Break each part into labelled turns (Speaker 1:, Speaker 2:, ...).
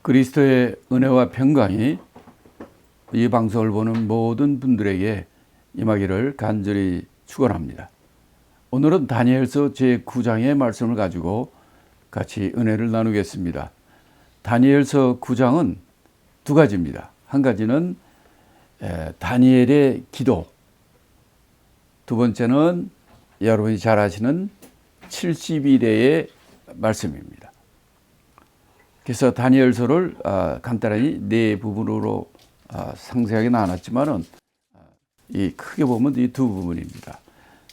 Speaker 1: 그리스도의 은혜와 평강이 이 방송을 보는 모든 분들에게 임하기를 간절히 축원합니다. 오늘은 다니엘서 제9장의 말씀을 가지고 같이 은혜를 나누겠습니다. 다니엘서 9장은 두 가지입니다. 한 가지는 다니엘의 기도, 두 번째는 여러분이 잘 아시는 70일의 말씀입니다. 그래서 다니엘서를 간단히 네 부분으로 상세하게 나눴지만은 이 크게 보면 이 두 부분입니다.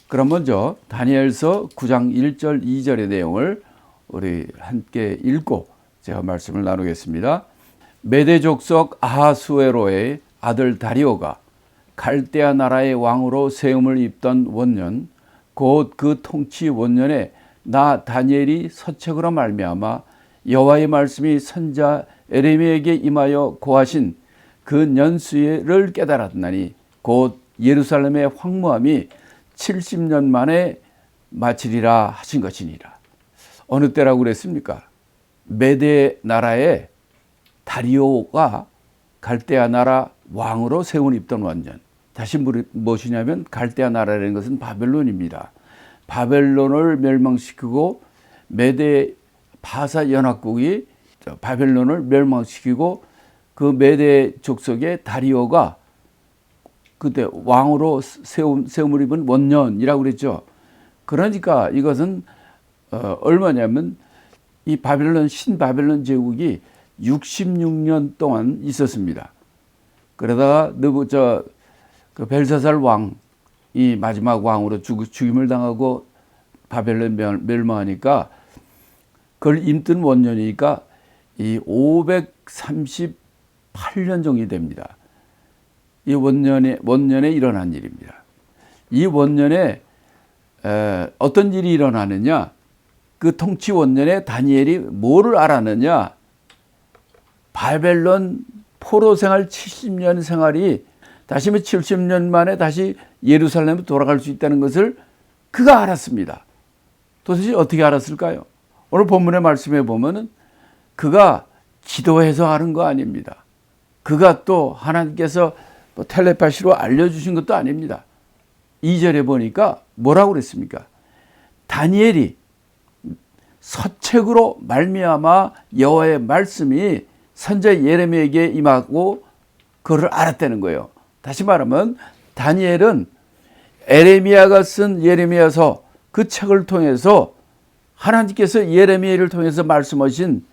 Speaker 1: 그럼 먼저 다니엘서 9장 1절 2절의 내용을 우리 함께 읽고 제가 말씀을 나누겠습니다. 메대 족속 아하수에로의 아들 다리오가 갈대아 나라의 왕으로 세움을 입던 원년, 곧 그 통치 원년에 나 다니엘이 서책으로 말미암아 여호와의 말씀이 선자 에레미야에게 임하여 고하신 그 년수를 깨달았나니 곧 예루살렘의 황무함이 70년 만에 마치리라 하신 것이니라. 어느 때라고 그랬습니까? 메대 나라의 다리오가 갈대아 나라 왕으로 세운 입던 원년. 다시 무엇이냐면 갈대아 나라라는 것은 바벨론입니다. 바벨론을 멸망시키고 메대 바사 연합국이 바벨론을 멸망시키고 그 메대 족속의 다리오가 그때 왕으로 세움을 입은 원년이라고 그랬죠. 그러니까 이것은 얼마냐면 이 바벨론 신바벨론 제국이 66년 동안 있었습니다. 그러다가 그 벨사살 왕이 마지막 왕으로 죽임을 당하고 바벨론 멸망하니까 그걸 임든 원년이니까 이 538년 정도 됩니다. 이 원년에 일어난 일입니다. 이 원년에 어떤 일이 일어나느냐? 그 통치 원년에 다니엘이 뭐를 알았느냐? 바벨론 포로 생활 70년 생활이 다시 70년 만에 다시 예루살렘으로 돌아갈 수 있다는 것을 그가 알았습니다. 도대체 어떻게 알았을까요? 오늘 본문의 말씀에 보면은 그가 기도해서 아는 거 아닙니다. 그가 또 하나님께서 텔레파시로 알려주신 것도 아닙니다. 2절에 보니까 뭐라고 그랬습니까? 다니엘이 서책으로 말미암아 여호와의 말씀이 선자 예레미야에게 임하고 그를 알았다는 거예요. 다시 말하면 다니엘은 에레미야가 쓴 예레미야서 그 책을 통해서 하나님께서 예레미야를 통해서 말씀하신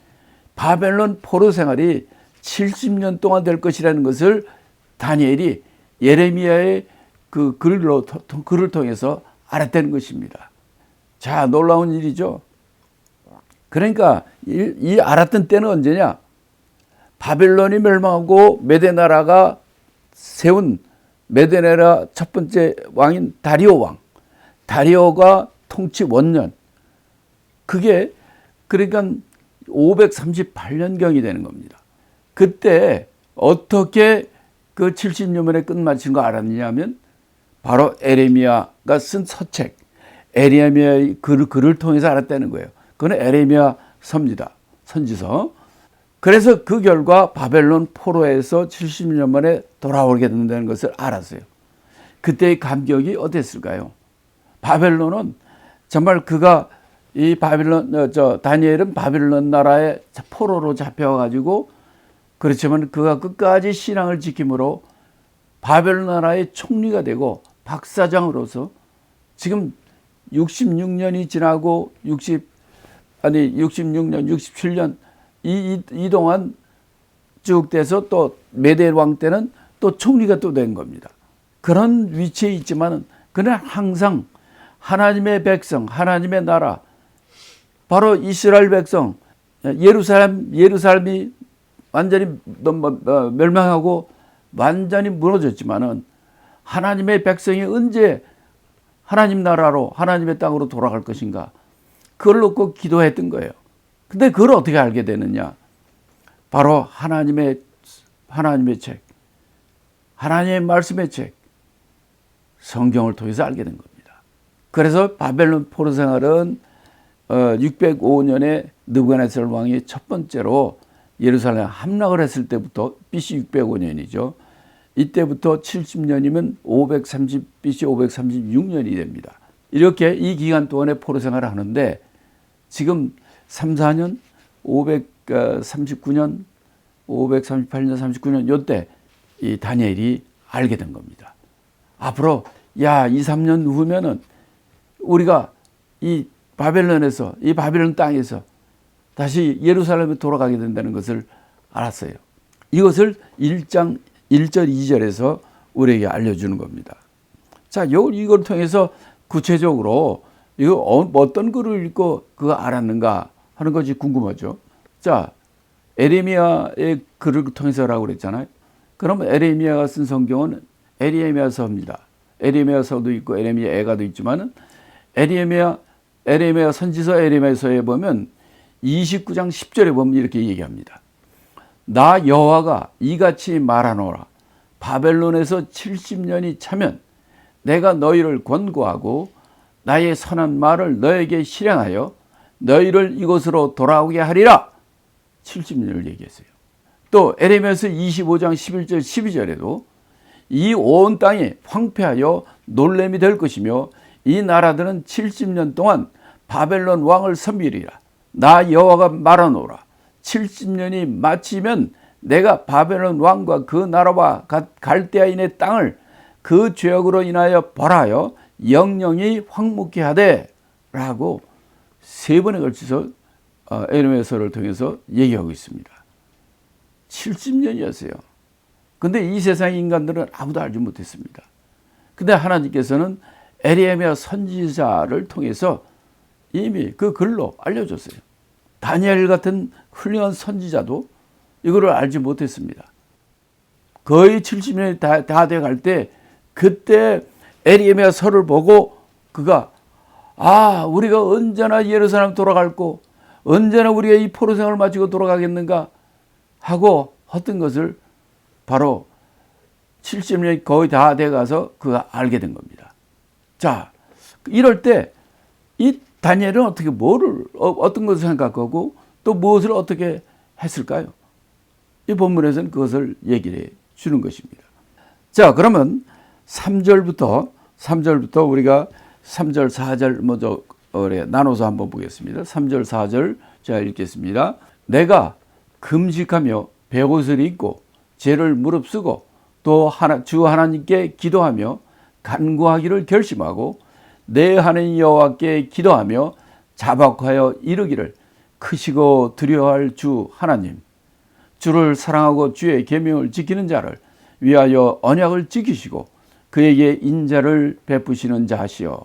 Speaker 1: 바벨론 포로 생활이 70년 동안 될 것이라는 것을 다니엘이 예레미야의 그 글을 통해서 알았다는 것입니다. 자, 놀라운 일이죠. 그러니까 이 알았던 때는 언제냐? 바벨론이 멸망하고 메대 나라가 세운 메대 나라 첫 번째 왕인 다리오 왕. 다리오가 통치 원년. 그게 그러니까 538년경이 되는 겁니다. 그때 어떻게 그 70년 만에 끝마친 거 알았느냐면 바로 에레미야가 쓴 서책, 에레미야의 글을 통해서 알았다는 거예요. 그건 에레미야 서입니다. 선지서. 그래서 그 결과 바벨론 포로에서 70년 만에 돌아오게 된다는 것을 알았어요. 그때의 감격이 어땠을까요? 바벨론은 정말 그가 이 다니엘은 바벨론 나라의 포로로 잡혀가지고 그렇지만 그가 끝까지 신앙을 지킴으로 바벨론 나라의 총리가 되고 박사장으로서 지금 66년이 지나고 66년, 67년 이 동안 쭉 돼서 또 메대 왕 때는 또 총리가 또 된 겁니다. 그런 위치에 있지만 그는 항상 하나님의 백성, 하나님의 나라, 바로 이스라엘 백성, 예루살렘이 완전히 멸망하고 완전히 무너졌지만은 하나님의 백성이 언제 하나님 나라로 하나님의 땅으로 돌아갈 것인가? 그걸 놓고 기도했던 거예요. 근데 그걸 어떻게 알게 되느냐? 바로 하나님의 책, 하나님의 말씀의 책, 성경을 통해서 알게 된 겁니다. 그래서 바벨론 포로 생활은 605년에 느부갓네살 왕이 첫 번째로 예루살렘 함락을 했을 때부터 BC 605년이죠. 이때부터 70년이면 530 BC 536년이 됩니다. 이렇게 이 기간 동안에 포로 생활을 하는데 지금 3, 4년, 539년, 538년, 39년 요때 이 다니엘이 알게 된 겁니다. 앞으로 2, 3년 후면은 우리가 이 바벨론에서 이 바벨론 땅에서 다시 예루살렘에 돌아가게 된다는 것을 알았어요. 이것을 1장 1절 2절에서 우리에게 알려주는 겁니다. 자, 이걸 통해서 구체적으로 이거 어떤 글을 읽고 그거 알았는가 하는 것이 궁금하죠. 자, 에레미야의 글을 통해서라고 그랬잖아요. 그러면 에레미야가 쓴 성경은 에레미야서입니다. 에레미야서도 있고 에레미야애가도 있지만은 에레미야 선지서 에레미야서에 보면 29장 10절에 보면 이렇게 얘기합니다. 나 여호와가 이같이 말하노라. 바벨론에서 70년이 차면 내가 너희를 권고하고 나의 선한 말을 너에게 실행하여 너희를 이곳으로 돌아오게 하리라. 70년을 얘기했어요. 또 에레미야서 25장 11절 12절에도 이 온 땅이 황폐하여 놀램이 될 것이며 이 나라들은 70년 동안 바벨론 왕을 섬기리라. 나 여호와가 말하노라. 70년이 마치면 내가 바벨론 왕과 그 나라와 갈대아인의 땅을 그 죄악으로 인하여 벌하여 영영이 황무케 하되 라고 3번에 걸쳐서 에레미야서를 통해서 얘기하고 있습니다. 70년이었어요. 근데 이 세상의 인간들은 아무도 알지 못했습니다. 근데 하나님께서는 에레미야 선지자를 통해서 이미 그 글로 알려줬어요. 다니엘 같은 훌륭한 선지자도 이거를 알지 못했습니다. 거의 70년이 다 돼갈 때 그때 에레미야 서를 보고 그가 우리가 언제나 예루살렘 돌아갈 거 언제나 우리가 이 포로 생활을 마치고 돌아가겠는가 하고 했던 것을 바로 70년이 거의 다 돼가서 그가 알게 된 겁니다. 자, 이럴 때 이 다니엘은 어떻게 어떤 것을 생각하고 또 무엇을 어떻게 했을까요? 이 본문에서는 그것을 얘기를 해 주는 것입니다. 자, 그러면 3절부터 우리가 3절, 4절 먼저 나눠서 한번 보겠습니다. 3절, 4절 제가 읽겠습니다. 내가 금식하며 베옷을 입고 죄를 무릅쓰고 또 주 하나님께 기도하며 간구하기를 결심하고 내 하나님 여호와께 기도하며 자박하여 이르기를 크시고 두려워할 주 하나님, 주를 사랑하고 주의 계명을 지키는 자를 위하여 언약을 지키시고 그에게 인자를 베푸시는 자시여.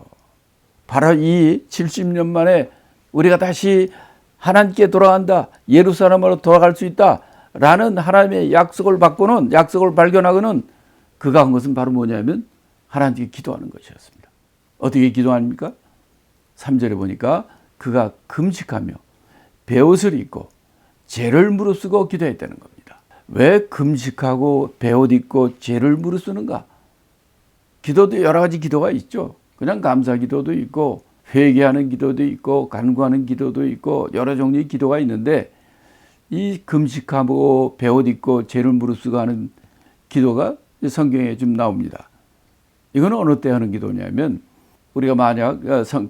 Speaker 1: 바로 이 70년 만에 우리가 다시 하나님께 돌아간다, 예루살렘으로 돌아갈 수 있다라는 하나님의 약속을 발견하고는 그가 한 것은 바로 뭐냐면 하나님께 기도하는 것이었습니다. 어떻게 기도합니까? 3절에 보니까 그가 금식하며 베옷을 입고 죄를 무릅쓰고 기도했다는 겁니다. 왜 금식하고 베옷 입고 죄를 무릅쓰는가? 기도도 여러 가지 기도가 있죠. 그냥 감사 기도도 있고 회개하는 기도도 있고 간구하는 기도도 있고 여러 종류의 기도가 있는데 이 금식하고 베옷 입고 죄를 무릅쓰고 하는 기도가 성경에 좀 나옵니다. 이거는 어느 때 하는 기도냐면 우리가 만약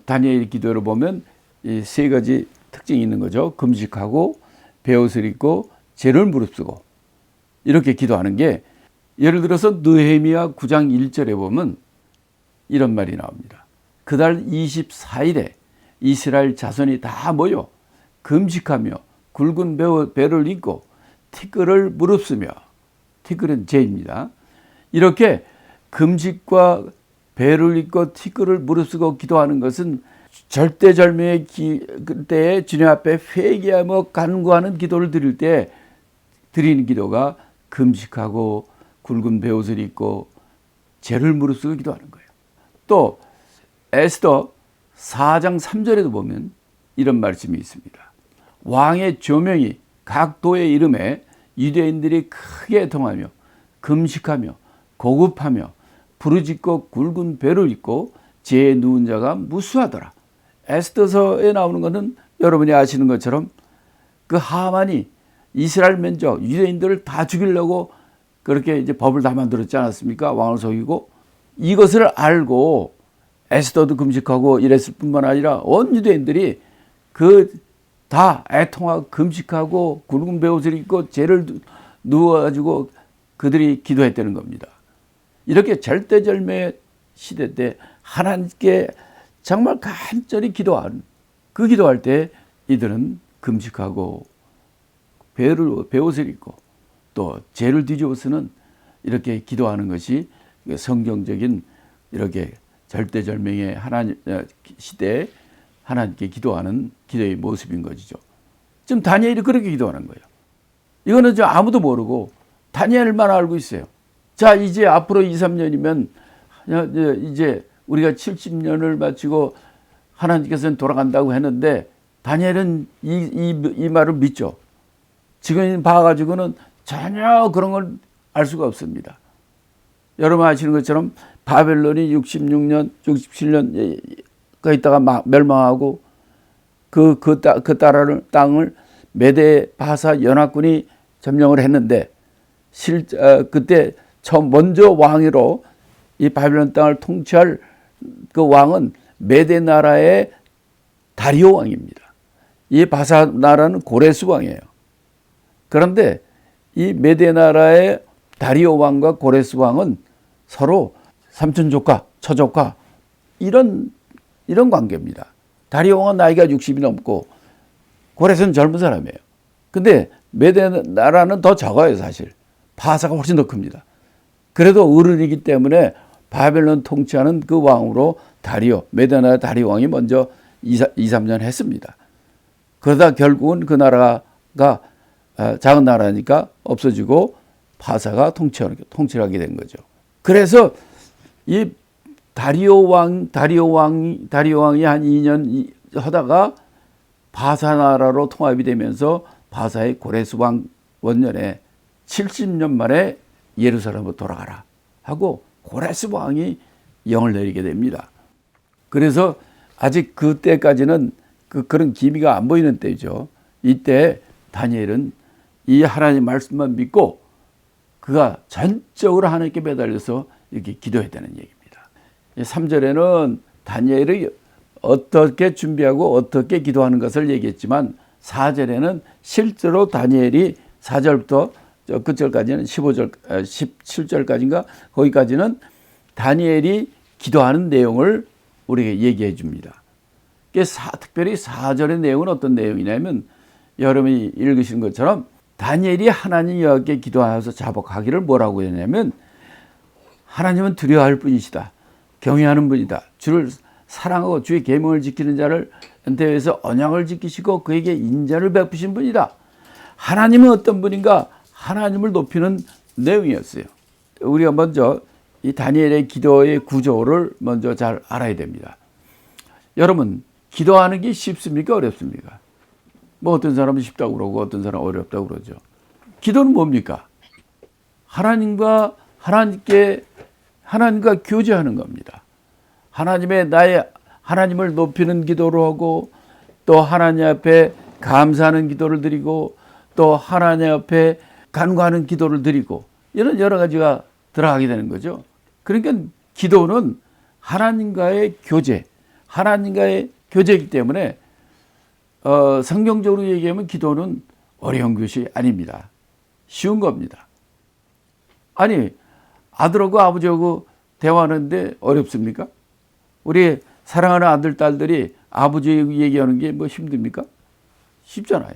Speaker 1: 다니엘 기도를 보면 이 3가지 특징이 있는 거죠. 금식하고 베옷을 입고 죄를 무릅쓰고 이렇게 기도하는 게 예를 들어서 느헤미야 9장 1절에 보면 이런 말이 나옵니다. 그달 24일에 이스라엘 자손이 다 모여 금식하며 굵은 배를 입고 티끌을 무릅쓰며, 티끌은 죄입니다. 이렇게 금식과 배를 입고 티끌을 무릅쓰고 기도하는 것은 절대절명의 때에 주님 앞에 회개하며 간구하는 기도를 드릴 때 드리는 기도가 금식하고 굵은 베옷을 입고 죄를 무릅쓰고 기도하는 거예요. 또 에스더 4장 3절에도 보면 이런 말씀이 있습니다. 왕의 조명이 각 도의 이름에 유대인들이 크게 통하며 금식하며 고급하며 부르짖고 굵은 배를 입고 죄에 누운 자가 무수하더라. 에스더서에 나오는 것은 여러분이 아시는 것처럼 그 하만이 이스라엘 민족, 유대인들을 다 죽이려고 그렇게 이제 법을 다 만들었지 않았습니까? 왕을 속이고. 이것을 알고 에스더도 금식하고 이랬을 뿐만 아니라 온 유대인들이 다 애통하고 금식하고 굵은 베옷을 입고 죄를 누워가지고 그들이 기도했다는 겁니다. 이렇게 절대절명의 시대 때 하나님께 정말 간절히 기도하는 그 기도할 때 이들은 금식하고 베옷을 입고 또 죄를 뒤집어쓰는 이렇게 기도하는 것이 성경적인 이렇게 절대절명의 하나님 시대에 하나님께 기도하는 기도의 모습인 것이죠. 지금 다니엘이 그렇게 기도하는 거예요. 이거는 아무도 모르고 다니엘만 알고 있어요. 자, 이제 앞으로 2, 3년이면 이제 우리가 70년을 마치고 하나님께서는 돌아간다고 했는데 다니엘은 이 말을 믿죠. 지금 봐가지고는 전혀 그런 걸 알 수가 없습니다. 여러분 아시는 것처럼 바벨론이 66년, 67년 있다가 멸망하고 그 땅을 메데 바사 연합군이 점령을 했는데 그때 먼저 왕으로 이 바벨론 땅을 통치할 그 왕은 메데 나라의 다리오 왕입니다. 이 바사 나라는 고레스 왕이에요. 그런데 이 메데 나라의 다리오 왕과 고레스 왕은 서로 삼촌 조카, 처조카 이런 관계입니다. 다리오 왕은 나이가 60이 넘고 고레스는 젊은 사람이에요. 근데 메데 나라는 더 적어요, 사실. 바사가 훨씬 더 큽니다. 그래도 어른이기 때문에 바벨론 통치하는 그 왕으로 메데 나라 다리오 왕이 먼저 2, 3년 했습니다. 그러다 결국은 그 나라가 작은 나라니까 없어지고 바사가 통치를 하게 된 거죠. 그래서 이 다리오 왕이 한 2년 하다가 바사 나라로 통합이 되면서 바사의 고레스 왕 원년에 70년 만에 예루살렘으로 돌아가라 하고 고레스 왕이 영을 내리게 됩니다. 그래서 아직 그때까지는 그런 기미가 안 보이는 때죠. 이때 다니엘은 이 하나님 말씀만 믿고 그가 전적으로 하나님께 매달려서 이렇게 기도했다는 얘기입니다. 3절에는 다니엘이 어떻게 준비하고 어떻게 기도하는 것을 얘기했지만 4절에는 실제로 다니엘이 4절부터 끝절까지는 17절까지인가 거기까지는 다니엘이 기도하는 내용을 우리에게 얘기해 줍니다. 특별히 4절의 내용은 어떤 내용이냐면 여러분이 읽으신 것처럼 다니엘이 하나님 여호와께 기도하여서 자복하기를 뭐라고 했냐면 하나님은 두려워할 분이시다. 경외하는 분이다. 주를 사랑하고 주의 계명을 지키는 자를 은혜해서 언약을 지키시고 그에게 인자를 베푸신 분이다. 하나님은 어떤 분인가? 하나님을 높이는 내용이었어요. 우리가 먼저 이 다니엘의 기도의 구조를 먼저 잘 알아야 됩니다. 여러분, 기도하는 게 쉽습니까? 어렵습니까? 뭐 어떤 사람은 쉽다고 그러고 어떤 사람은 어렵다고 그러죠. 기도는 뭡니까? 하나님과 교제하는 겁니다. 하나님을 높이는 기도를 하고 또 하나님 앞에 감사하는 기도를 드리고 또 하나님 앞에 간구하는 기도를 드리고 이런 여러 가지가 들어가게 되는 거죠. 그러니까 기도는 하나님과의 교제이기 때문에 성경적으로 얘기하면 기도는 어려운 것이 아닙니다. 쉬운 겁니다. 아니, 아들하고 아버지하고 대화하는데 어렵습니까? 우리 사랑하는 아들, 딸들이 아버지 얘기하는 게 뭐 힘듭니까? 쉽잖아요.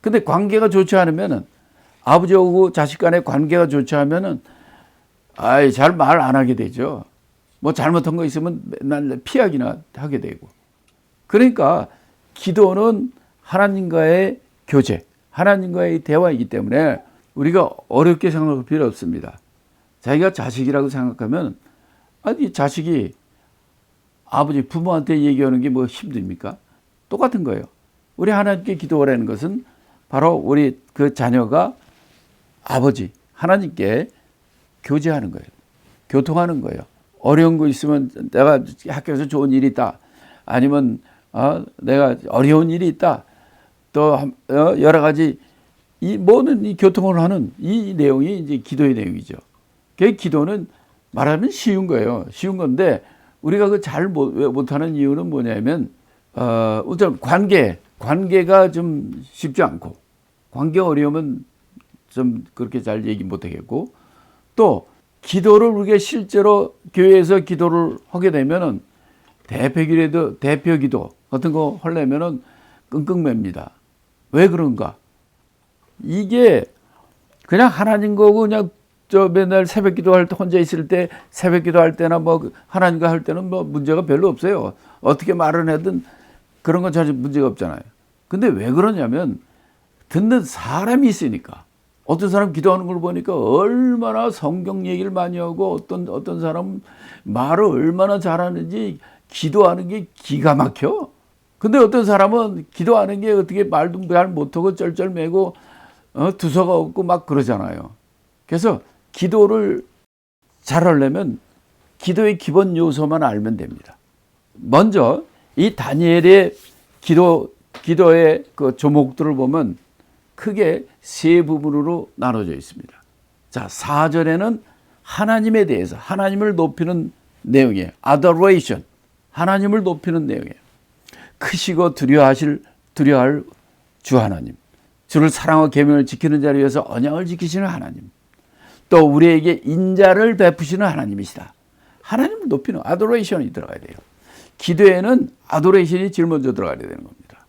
Speaker 1: 근데 관계가 좋지 않으면은 아버지하고 자식 간의 관계가 좋지 않으면은 잘 말 안 하게 되죠. 뭐 잘못한 거 있으면 맨날 피하기나 하게 되고. 그러니까 기도는 하나님과의 교제, 하나님과의 대화이기 때문에 우리가 어렵게 생각할 필요 없습니다. 자기가 자식이라고 생각하면 아니 자식이 아버지 부모한테 얘기하는 게 뭐 힘듭니까? 똑같은 거예요. 우리 하나님께 기도하라는 것은 바로 우리 그 자녀가 아버지 하나님께 교제하는 거예요. 교통하는 거예요. 어려운 거 있으면 내가 학교에서 좋은 일이 있다. 아니면 내가 어려운 일이 있다. 또 여러 가지 이 모든 이 교통을 하는 이 내용이 이제 기도의 내용이죠. 그 기도는 말하면 쉬운 거예요. 쉬운 건데 우리가 그 잘 못하는 이유는 뭐냐면 우선 관계가 좀 쉽지 않고 관계 어려우면 좀 그렇게 잘 얘기 못하겠고 또 기도를 우리가 실제로 교회에서 기도를 하게 되면은 대표 기도 같은 거 하려면은 끙끙맵니다. 왜 그런가? 이게 그냥 하나님 거고 그냥 저 맨날 새벽 기도할 때 혼자 있을 때 새벽 기도할 때나 뭐 하나님과 할 때는 뭐 문제가 별로 없어요. 어떻게 말을 하든 그런 건 전혀 문제가 없잖아요. 근데 왜 그러냐면 듣는 사람이 있으니까. 어떤 사람 기도하는 걸 보니까 얼마나 성경 얘기를 많이 하고 어떤 사람 말을 얼마나 잘하는지 기도하는 게 기가 막혀. 근데 어떤 사람은 기도하는 게 어떻게 말도 잘 못하고 쩔쩔매고 두서가 없고 막 그러잖아요. 그래서 기도를 잘하려면 기도의 기본 요소만 알면 됩니다. 먼저 이 다니엘의 기도의 그 조목들을 보면 크게 세 부분으로 나눠져 있습니다. 자, 4절에는 하나님에 대해서 하나님을 높이는 내용이에요. adoration. 하나님을 높이는 내용이에요. 크시고 두려워할 주 하나님. 주를 사랑하고 계명을 지키는 자를 위해서 언약을 지키시는 하나님. 또 우리에게 인자를 베푸시는 하나님이시다. 하나님을 높이는 adoration이 들어가야 돼요. 기도에는 adoration이 제일 먼저 들어가야 되는 겁니다.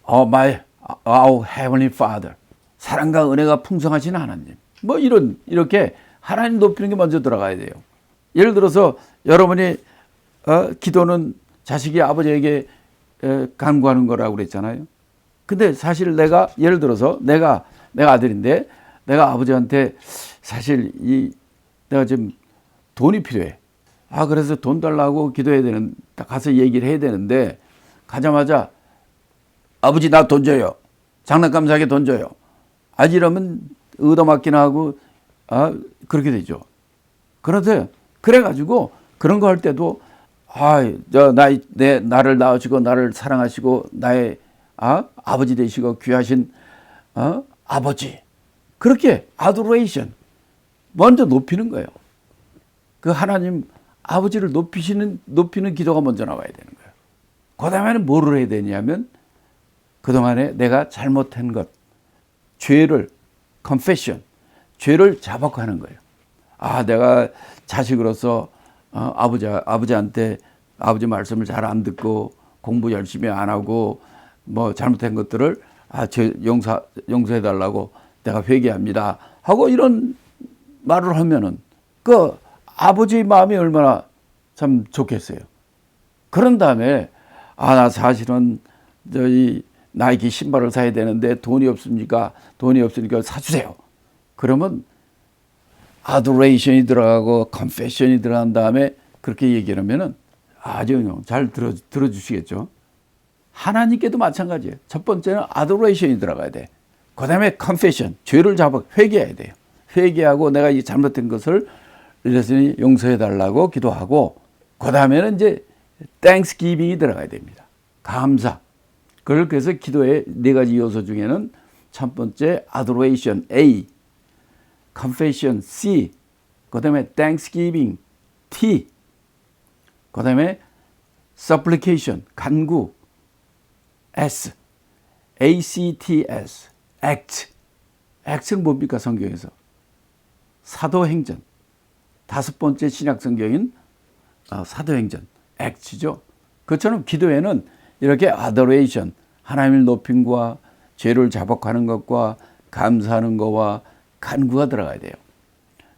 Speaker 1: Our Heavenly Father. 사랑과 은혜가 풍성하신 하나님. 뭐 이렇게 하나님 높이는 게 먼저 들어가야 돼요. 예를 들어서 여러분이 기도는 자식이 아버지에게 간구하는 거라고 그랬잖아요. 근데 사실 예를 들어서 내가 아들인데 내가 아버지한테 사실 내가 지금 돈이 필요해. 그래서 돈 달라고 가서 얘기를 해야 되는데 가자마자 아버지 나 돈 줘요. 장난감 사게 돈 줘요. 이러면 얻어맞기나 하고 그렇게 되죠. 그런데 그래가지고 그런 거 할 때도 나를 낳으시고 나를 사랑하시고 나의 아버지 되시고 귀하신 아버지 그렇게 adoration 먼저 높이는 거예요. 그 하나님 아버지를 높이는 기도가 먼저 나와야 되는 거예요. 그 다음에는 뭐를 해야 되냐면 그동안에 내가 잘못한 것, 죄를, confession, 죄를 자복하는 거예요. 내가 자식으로서 아버지한테 아버지 말씀을 잘 안 듣고 공부 열심히 안 하고 뭐 잘못한 것들을 용서해달라고 내가 회개합니다 하고 이런 말을 하면은 그 아버지의 마음이 얼마나 참 좋겠어요. 그런 다음에 나 사실은 나에게 신발을 사야 되는데 돈이 없으니까 사주세요. 그러면 adoration이 들어가고 confession이 들어간 다음에 그렇게 얘기를 하면은 아주 잘 들어주시겠죠. 하나님께도 마찬가지예요. 첫 번째는 adoration이 들어가야 돼. 그 다음에 confession, 죄를 회개해야 돼요. 회개하고 내가 이 잘못된 것을 용서해달라고 기도하고 그 다음에는 이제 thanksgiving이 들어가야 됩니다. 감사. 그래서 기도의 네 가지 요소 중에는 첫 번째 adoration A, confession C, 그 다음에 thanksgiving T, 그 다음에 supplication 간구 S, ACTS, act. act는 뭡니까 성경에서? 사도행전. 다섯 번째 신약 성경인 사도행전 act죠. 그처럼 기도에는 이렇게 adoration, 하나님을 높임과 죄를 자복하는 것과 감사하는 것과 간구가 들어가야 돼요.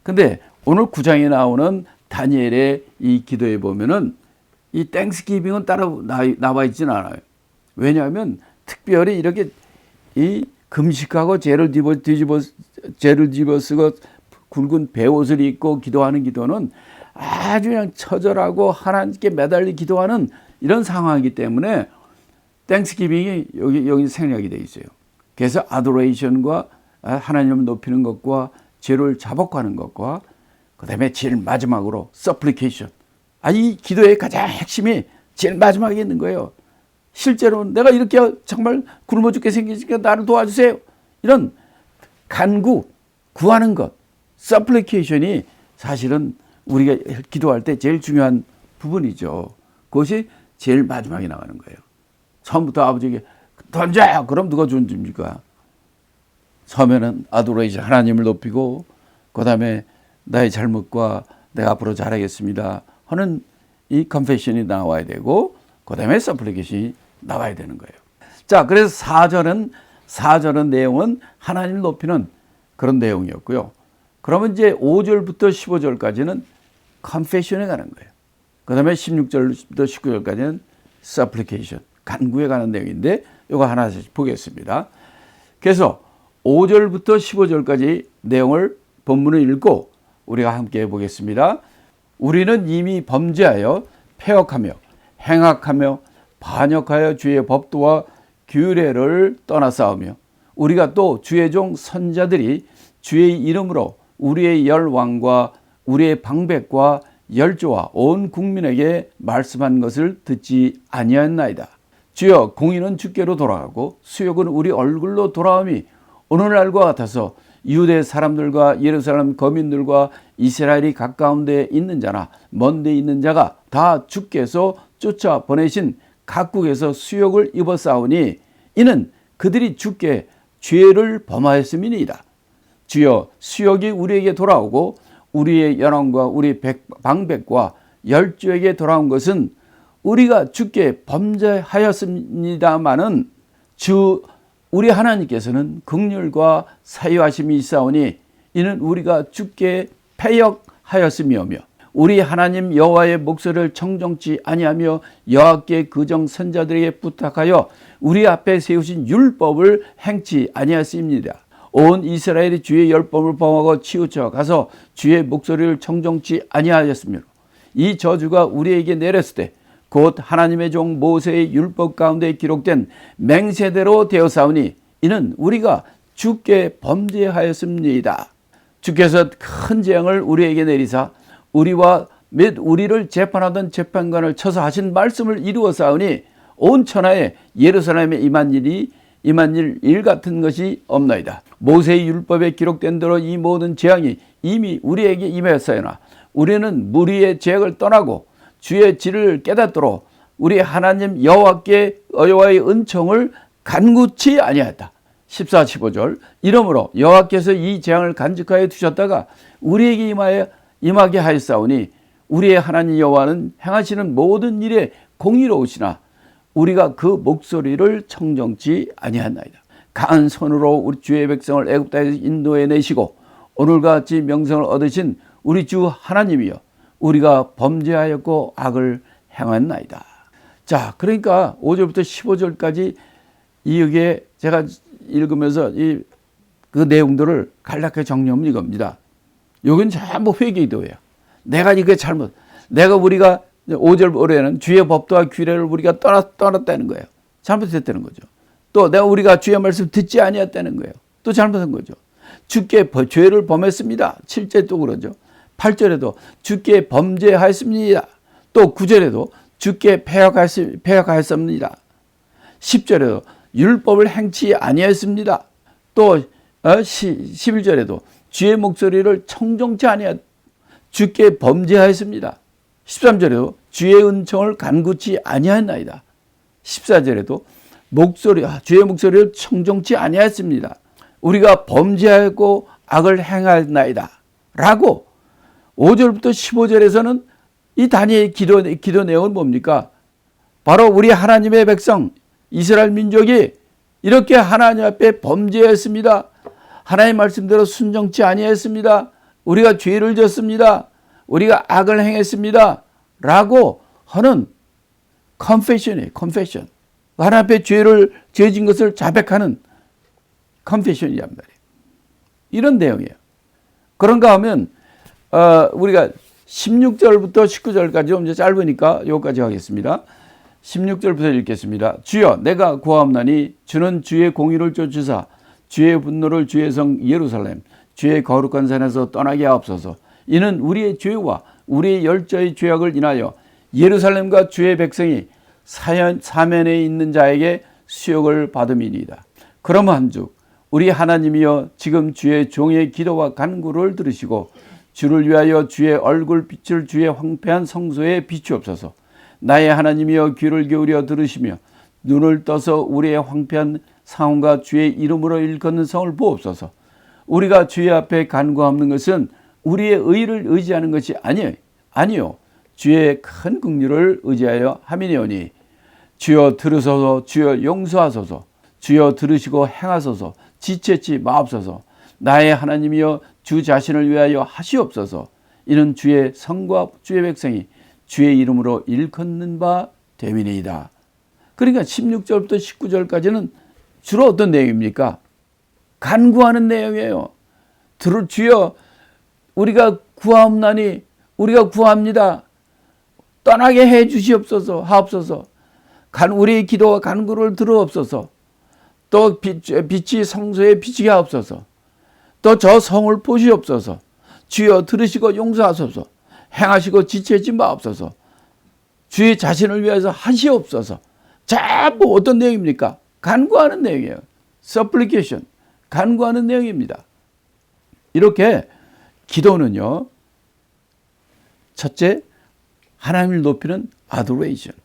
Speaker 1: 근데 오늘 9장에 나오는 다니엘의 이 기도에 보면은 이 땡스기빙은 따로 나와 있지는 않아요. 왜냐하면 특별히 이렇게 이 금식하고 죄를 뒤집어 쓰고 굵은 베옷을 입고 기도하는 기도는 아주 그냥 처절하고 하나님께 매달리 기도하는 이런 상황이기 때문에 땡스기빙이 여기 생략이 되어 있어요. 그래서 adoration과 하나님을 높이는 것과 죄를 자복하는 것과 그 다음에 제일 마지막으로 supplication. 이 기도의 가장 핵심이 제일 마지막에 있는 거예요. 실제로 내가 이렇게 정말 굶어 죽게 생기니까 나를 도와주세요. 이런 간구, 구하는 것, supplication이 사실은 우리가 기도할 때 제일 중요한 부분이죠. 그것이 제일 마지막에 나가는 거예요. 처음부터 아버지에게 던져! 그럼 누가 줍니까? 처음에는 아도레이션, 하나님을 높이고, 그 다음에 나의 잘못과 내가 앞으로 잘하겠습니다 하는 이 컨페션이 나와야 되고, 그 다음에 supplication이 나와야 되는 거예요. 자, 그래서 4절은 내용은 하나님을 높이는 그런 내용이었고요. 그러면 이제 5절부터 15절까지는 confession에 가는 거예요. 그 다음에 16절부터 19절까지는 supplication, 간구에 관한 내용인데 이거 하나씩 보겠습니다. 그래서 5절부터 15절까지 내용을 본문을 읽고 우리가 함께 보겠습니다. 우리는 이미 범죄하여 패역하며 행악하며 반역하여 주의 법도와 규례를 떠나싸우며 우리가 또 주의 종 선자들이 주의 이름으로 우리의 열왕과 우리의 방백과 열조와 온 국민에게 말씀한 것을 듣지 아니하였나이다. 주여, 공의는 주께로 돌아가고 수욕은 우리 얼굴로 돌아오미 오늘날과 같아서 유대 사람들과 예루살렘 거민들과 이스라엘이 가까운 데 있는 자나 먼 데 있는 자가 다 주께서 쫓아 보내신 각국에서 수욕을 입었사오니 이는 그들이 주께 죄를 범하였음이니이다. 주여, 수욕이 우리에게 돌아오고 우리의 연왕과 우리 방백과 열조에게 돌아온 것은 우리가 주께 범죄하였습니다마는 주 우리 하나님께서는 긍휼과 사유하심이 있사오니 이는 우리가 주께 패역하였음이오며 우리 하나님 여호와의 목소리를 청정치 아니하며 여호와께 그정 선자들에게 부탁하여 우리 앞에 세우신 율법을 행치 아니하였습니다. 온 이스라엘이 주의 율법을 범하고 치우쳐 가서 주의 목소리를 청정치 아니하였으므로 이 저주가 우리에게 내렸을 때 곧 하나님의 종 모세의 율법 가운데 기록된 맹세대로 되었사오니 이는 우리가 주께 범죄하였습니다. 주께서 큰 재앙을 우리에게 내리사 우리와 및 우리를 재판하던 재판관을 쳐서 하신 말씀을 이루었사오니 온 천하에 예루살렘에 임한 일 같은 것이 없나이다. 모세의 율법에 기록된 대로 이 모든 재앙이 이미 우리에게 임하였사오나 우리는 무리의 죄악을 떠나고 주의 질을 깨닫도록 우리 하나님 여호와의 은총을 간구치 아니하였다. 14, 15절 이러므로 여호와께서 이 재앙을 간직하여 두셨다가 우리에게 임하게 하였사오니 우리의 하나님 여호와는 행하시는 모든 일에 공의로우시나 우리가 그 목소리를 청정치 아니하였나이다. 강한 손으로 우리 주의 백성을 애굽 땅에서 인도해 내시고 오늘과 같이 명성을 얻으신 우리 주 하나님이여 우리가 범죄하였고 악을 행했나이다. 자, 그러니까 5절부터 15절까지 이게 제가 읽으면서 그 내용들을 간략하게 정리하면 이겁니다. 여긴 전부 회개기도예요. 내가 이게 우리가 5절 올해는 주의 법도와 규례를 우리가 떠났다는 거예요. 잘못했다는 거죠. 또 우리가 주의 말씀 듣지 아니했다는 거예요. 또 잘못한 거죠. 주께 죄를 범했습니다. 7절 또 그러죠. 8절에도 주께 범죄하였습니다. 또 9절에도 주께 패역하였습니다. 10절에도 율법을 행치 아니하였습니다. 또 11절에도 주의 목소리를 청정치 아니하였 주께 범죄하였습니다. 13절에도 주의 은총을 간구치 아니하였나이다. 14절에도 주의 목소리를 청정치 아니하였습니다. 우리가 범죄하였고 악을 행하였나이다. 라고 5절부터 15절에서는 이 다니엘의 기도 내용은 뭡니까? 바로 우리 하나님의 백성 이스라엘 민족이 이렇게 하나님 앞에 범죄했습니다. 하나님의 말씀대로 순종치 아니했습니다. 우리가 죄를 졌습니다. 우리가 악을 행했습니다. 라고 하는 confession이에요. confession. 하나님 앞에 죄진 것을 자백하는 confession이란 말이에요. 이런 내용이에요. 그런가 하면 우리가 16절부터 19절까지 좀 이제 짧으니까 여기까지 하겠습니다. 16절부터 읽겠습니다. 주여, 내가 구하옵나니 주는 주의 공의를 쫓으사 주의 분노를 주의 성 예루살렘 주의 거룩한 산에서 떠나게 하옵소서. 이는 우리의 죄와 우리의 열조의 죄악을 인하여 예루살렘과 주의 백성이 사면에 있는 자에게 수욕을 받음이니이다. 그러므한즉 우리 하나님이여 지금 주의 종의 기도와 간구를 들으시고 주를 위하여 주의 얼굴빛을 주의 황폐한 성소에 비추옵소서. 나의 하나님이여 귀를 기울여 들으시며 눈을 떠서 우리의 황폐한 상황과 주의 이름으로 일컫는 성을 보옵소서. 우리가 주의 앞에 간구하는 것은 우리의 의를 의지하는 것이 아니요 주의 큰 긍휼을 의지하여 함이니오니 주여 들으소서. 주여 용서하소서. 주여 들으시고 행하소서. 지체치 마옵소서. 나의 하나님이여 주 자신을 위하여 하시옵소서. 이는 주의 성과 주의 백성이 주의 이름으로 일컫는 바 됨이니이다. 그러니까 16절부터 19절까지는 주로 어떤 내용입니까? 간구하는 내용이에요. 주여 우리가 구하옵나니 우리가 구합니다. 떠나게 해 주시옵소서 하옵소서. 우리의 기도와 간구를 들어옵소서. 또 빛이 성소에 비치게 하옵소서. 또 저 성을 보시옵소서. 주여 들으시고 용서하소서. 행하시고 지체지 마옵소서. 주의 자신을 위해서 하시옵소서. 전부 어떤 내용입니까? 간구하는 내용이에요. supplication, 간구하는 내용입니다. 이렇게 기도는요, 첫째, 하나님을 높이는 adoration.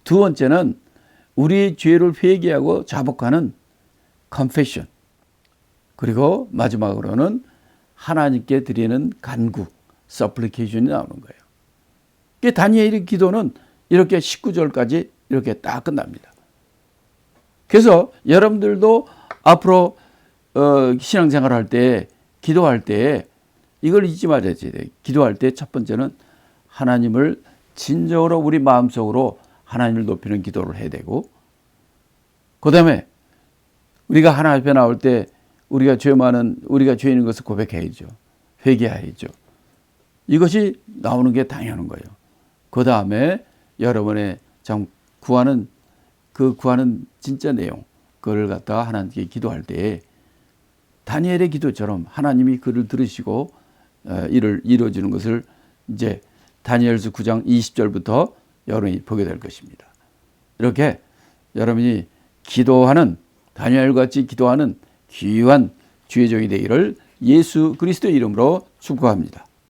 Speaker 1: 두 번째는 우리의 죄를 회개하고 자복하는 confession. 그리고 마지막으로는 하나님께 드리는 간구, supplication이 나오는 거예요. 다니엘의 기도는 이렇게 19절까지 이렇게 딱 끝납니다. 그래서 여러분들도 앞으로 신앙생활 할 때, 기도할 때 이걸 잊지 말아야 돼요. 기도할 때 첫 번째는 하나님을 진정으로 우리 마음속으로 하나님을 높이는 기도를 해야 되고, 그 다음에 우리가 하나님 앞에 나올 때 우리가 죄인인 것을 고백해야죠. 회개해야죠. 이것이 나오는 게 당연한 거예요. 그 다음에 여러분의 구하는 진짜 내용, 그걸 갖다가 하나님께 기도할 때 다니엘의 기도처럼 하나님이 그를 들으시고 이를 이루어지는 것을 이제 다니엘서 9장 20절부터 여러분이 보게 될 것입니다. 이렇게 여러분이 기도하는, 다니엘같이 기도하는 귀한 주의 종이 되기를 예수 그리스도의 이름으로 축복합니다.